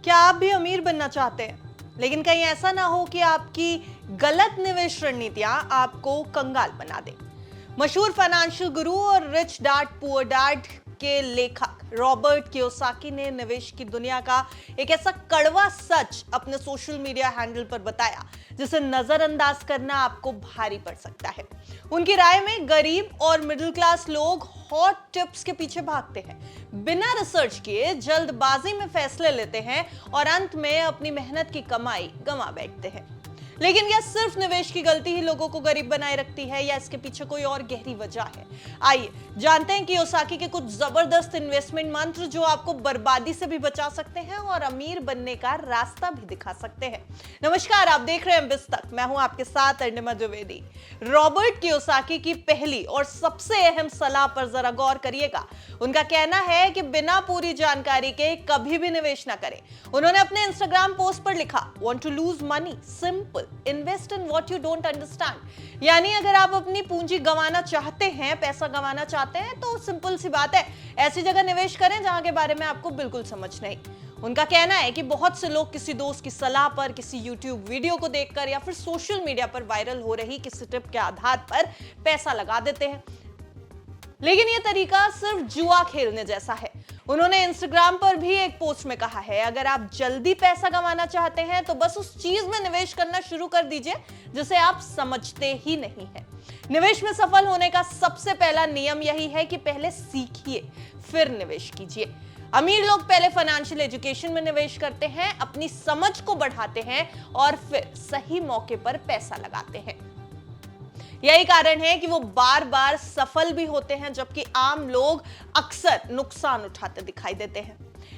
क्या आप भी अमीर बनना चाहते हैं, लेकिन कहीं ऐसा ना हो कि आपकी गलत निवेश रणनीतियां आपको कंगाल बना दे। मशहूर फाइनेंशियल गुरु और रिच डैड पुअर डैड के लेखक रॉबर्ट कियोसाकी ने निवेश की दुनिया का एक ऐसा कड़वा सच अपने सोशल मीडिया हैंडल पर बताया जिसे नजरअंदाज करना आपको भारी पड़ सकता है। उनकी राय में गरीब और मिडिल क्लास लोग हॉट टिप्स के पीछे भागते हैं, बिना रिसर्च किए जल्दबाजी में फैसले लेते हैं और अंत में अपनी मेहनत की कमाई गंवा बैठते हैं। लेकिन क्या सिर्फ निवेश की गलती ही लोगों को गरीब बनाए रखती है या इसके पीछे कोई और गहरी वजह है? आइए जानते हैं कियोसाकी के कुछ जबरदस्त इन्वेस्टमेंट मंत्र जो आपको बर्बादी से भी बचा सकते हैं और अमीर बनने का रास्ता भी दिखा सकते हैं। नमस्कार, आप देख रहे हैं बिस्तक, मैं हूं आपके साथ अर्णिमा द्विवेदी। रॉबर्ट कियोसाकी की पहली और सबसे अहम सलाह पर जरा गौर करिएगा। उनका कहना है कि बिना पूरी जानकारी के कभी भी निवेश ना करें। उन्होंने अपने इंस्टाग्राम पोस्ट पर लिखा, want to lose money, simple, invest in what you don't understand. यानी अगर आप अपनी पूंजी गंवाना चाहते हैं, पैसा गंवाना चाहते हैं, तो सिंपल सी बात है, ऐसी जगह निवेश करें जहां के बारे में आपको बिल्कुल समझ नहीं। उनका कहना है कि बहुत से लोग किसी दोस्त की सलाह पर, किसी YouTube वीडियो को देखकर या फिर सोशल मीडिया पर वायरल हो रही किसी टिप के आधार पर पैसा लगा देते हैं, लेकिन यह तरीका सिर्फ जुआ खेलने जैसा है। उन्होंने इंस्टाग्राम पर भी एक पोस्ट में कहा है, अगर आप जल्दी पैसा कमाना चाहते हैं तो बस उस चीज में निवेश करना शुरू कर दीजिए जिसे आप समझते ही नहीं हैं। निवेश में सफल होने का सबसे पहला नियम यही है कि पहले सीखिए फिर निवेश कीजिए। अमीर लोग पहले फाइनेंशियल एजुकेशन में निवेश करते हैं, अपनी समझ को बढ़ाते हैं और फिर सही मौके पर पैसा लगाते हैं। यही कारण है कि वो बार बार सफल भी होते हैं, जबकि आम लोग अक्सर नुकसान उठाते दिखाई देते हैं।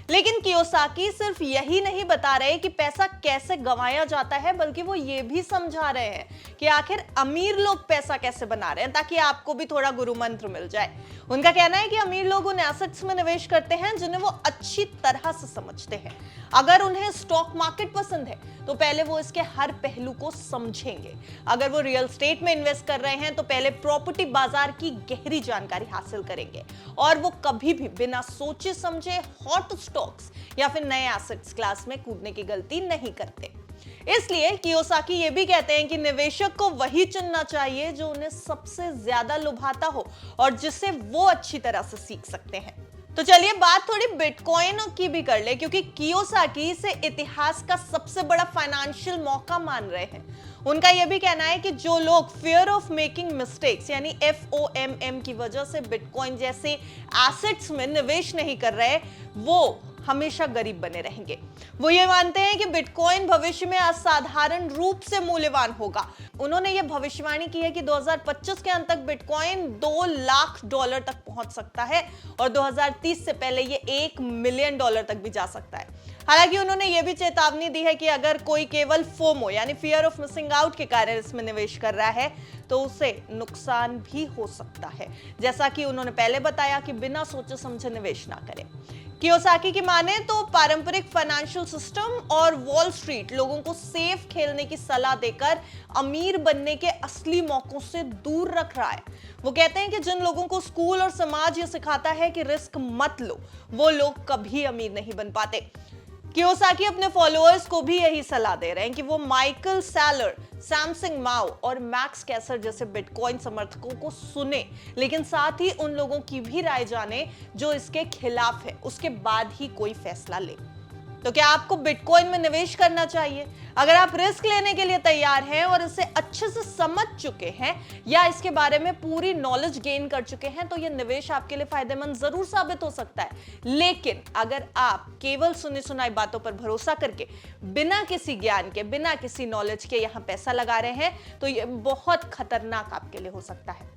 लेकिन कियोसाकी सिर्फ यही नहीं बता रहे कि पैसा कैसे गंवाया जाता है, बल्कि वो ये भी समझा रहे हैं कि आखिर अमीर लोग पैसा कैसे बना रहे हैं, ताकि आपको भी थोड़ा गुरु मंत्र मिल जाए। उनका कहना है कि अमीर लोग उन एसेट्स में निवेश करते हैं जिन्हें वो अच्छी तरह से समझते हैं। अगर उन्हें स्टॉक मार्केट पसंद है तो पहले वो इसके हर पहलू को समझेंगे। अगर वो रियल एस्टेट में इन्वेस्ट कर रहे हैं तो पहले प्रॉपर्टी बाजार की गहरी जानकारी हासिल करेंगे और वो कभी भी बिना सोचे समझे हॉट स्टॉक्स या फिर नए एसेट्स क्लास में कूदने की गलती नहीं करते। इसलिए कियोसाकी ये भी कहते हैं कि निवेशक को वही चुनना चाहिए जो उन्हें सबसे ज्यादा लुभाता हो और जिसे वो अच्छी तरह से सीख सकते हैं। तो चलिए बात थोड़ी बिटकॉइन की भी कर ले, क्योंकि कियोसाकी इसे इतिहास का सबसे बड़ा फाइनेंशियल मौका मान रहे हैं। उनका यह भी कहना है कि जो लोग फियर ऑफ मेकिंग मिस्टेक्स यानी FOMM की वजह से बिटकॉइन जैसे एसेट्स में निवेश नहीं कर रहे, वो हमेशा गरीब बने रहेंगे। वो ये मानते हैं कि बिटकॉइन भविष्य में असाधारण रूप से मूल्यवान होगा। उन्होंने ये भविष्यवाणी की है कि 2025 के अंत तक बिटकॉइन $2 लाख तक पहुंच सकता है और 2030 से पहले ये $1 मिलियन तक भी जा सकता है। हालांकि उन्होंने ये भी चेतावनी दी है कि अगर कोई केवल फोमो यानी फियर ऑफ मिसिंग आउट के कारण इसमें निवेश कर रहा है तो उसे नुकसान भी हो सकता है। जैसा कि उन्होंने पहले बताया कि बिना सोचे समझे निवेश ना करें। कियोसाकी की माने तो पारंपरिक फाइनेंशियल सिस्टम और वॉल स्ट्रीट लोगों को सेफ खेलने की सलाह देकर अमीर बनने के असली मौकों से दूर रख रहा है। वो कहते हैं कि जिन लोगों को स्कूल और समाज ये सिखाता है कि रिस्क मत लो, वो लोग कभी अमीर नहीं बन पाते। कियोसाकी अपने फॉलोअर्स को भी यही सलाह दे रहे हैं कि वो माइकल सैलर, सैमसंग माओ और मैक्स कैसर जैसे बिटकॉइन समर्थकों को सुने, लेकिन साथ ही उन लोगों की भी राय जाने जो इसके खिलाफ है, उसके बाद ही कोई फैसला ले। तो क्या आपको बिटकॉइन में निवेश करना चाहिए? अगर आप रिस्क लेने के लिए तैयार हैं और इसे अच्छे से समझ चुके हैं या इसके बारे में पूरी नॉलेज गेन कर चुके हैं, तो यह निवेश आपके लिए फायदेमंद जरूर साबित हो सकता है। लेकिन अगर आप केवल सुनी सुनाई बातों पर भरोसा करके बिना किसी ज्ञान के, बिना किसी नॉलेज के यहां पैसा लगा रहे हैं, तो यह बहुत खतरनाक आपके लिए हो सकता है।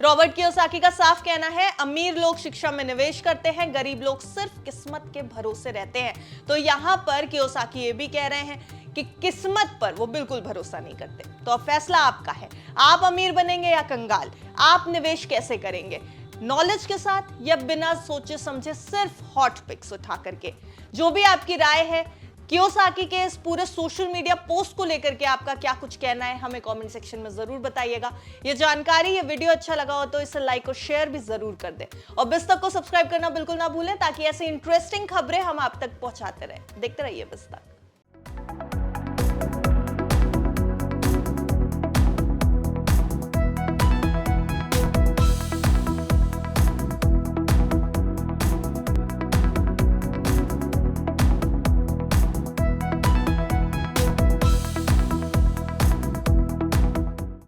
रॉबर्ट कियोसाकी का साफ कहना है, अमीर लोग शिक्षा में निवेश करते हैं, गरीब लोग सिर्फ किस्मत के भरोसे रहते हैं। तो यहां पर कियोसाकी ये भी कह रहे हैं कि किस्मत पर वो बिल्कुल भरोसा नहीं करते। तो अब फैसला आपका है, आप अमीर बनेंगे या कंगाल? आप निवेश कैसे करेंगे, नॉलेज के साथ या बिना सोचे समझे सिर्फ हॉट पिक्स उठा करके? जो भी आपकी राय है, कियोसाकी के इस पूरे सोशल मीडिया पोस्ट को लेकर के आपका क्या कुछ कहना है, हमें कमेंट सेक्शन में जरूर बताइएगा। ये जानकारी, ये वीडियो अच्छा लगा हो तो इसे लाइक और शेयर भी जरूर कर दें, और बिस्तक को सब्सक्राइब करना बिल्कुल ना भूलें, ताकि ऐसी इंटरेस्टिंग खबरें हम आप तक पहुंचाते रहे। देखते रहिए बिस्तक।